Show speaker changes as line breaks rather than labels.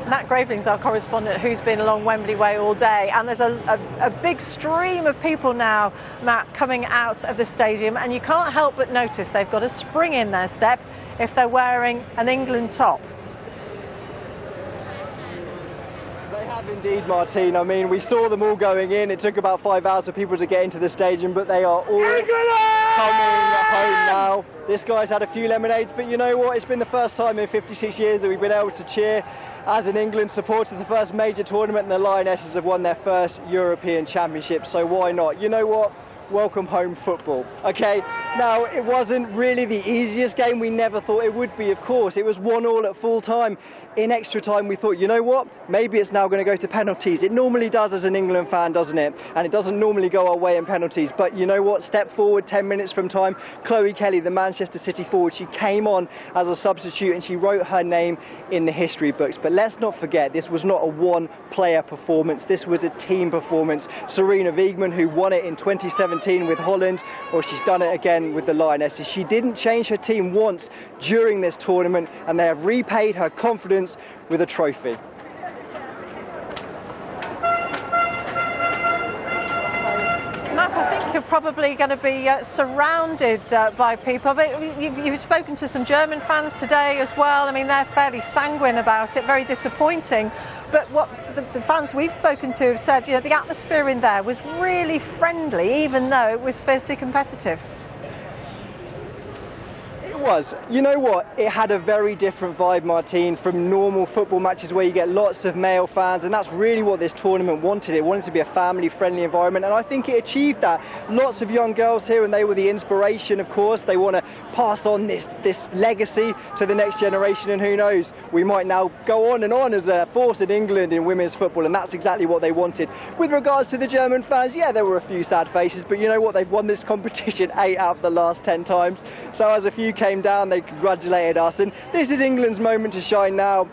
Matt Graveling's our correspondent who's been along Wembley Way all day, and there's a big stream of people now, Matt, coming out of the stadium, and you can't help but notice they've got a spring in their step if they're wearing an England top.
They have indeed, Martine. I mean, we saw them all going in. It took about 5 hours for people to get into the stadium, but they are all coming home now. This guy's had a few lemonades, but you know what? It's been the first time in 56 years that we've been able to cheer as an England supporter. The first major tournament, and the Lionesses have won their first European Championship, so why not? You know what? Welcome home football. Okay, now it wasn't really the easiest game. We never thought it would be, of course. It was 1-1 at full time. In extra time we thought, you know what, maybe it's now going to go to penalties. It normally does as an England fan, doesn't it? And it doesn't normally go our way in penalties, but you know what, step forward 10 minutes from time. Chloe Kelly, the Manchester City forward, she came on as a substitute and she wrote her name in the history books. But let's not forget, this was not a one-player performance, this was a team performance. Serena Wiegmann, who won it in 2017 with Holland, or she's done it again with the Lionesses. She didn't change her team once during this tournament, and they have repaid her confidence with a trophy.
Matt, I think you're probably going to be surrounded by people. But you've spoken to some German fans today as well. I mean, they're fairly sanguine about it, very disappointing. But what the fans we've spoken to have said, you know, the atmosphere in there was really friendly, even though it was fiercely competitive.
Was. You know what? It had a very different vibe, Martine, from normal football matches where you get lots of male fans, and that's really what this tournament wanted. It wanted to be a family-friendly environment, and I think it achieved that. Lots of young girls here, and they were the inspiration, of course. They want to pass on this legacy to the next generation, and who knows, we might now go on and on as a force in England in women's football, and that's exactly what they wanted. With regards to the German fans, yeah, there were a few sad faces, but you know what? They've won this competition 8 out of the last 10 times. So as a few came down, they congratulated us, and this is England's moment to shine now.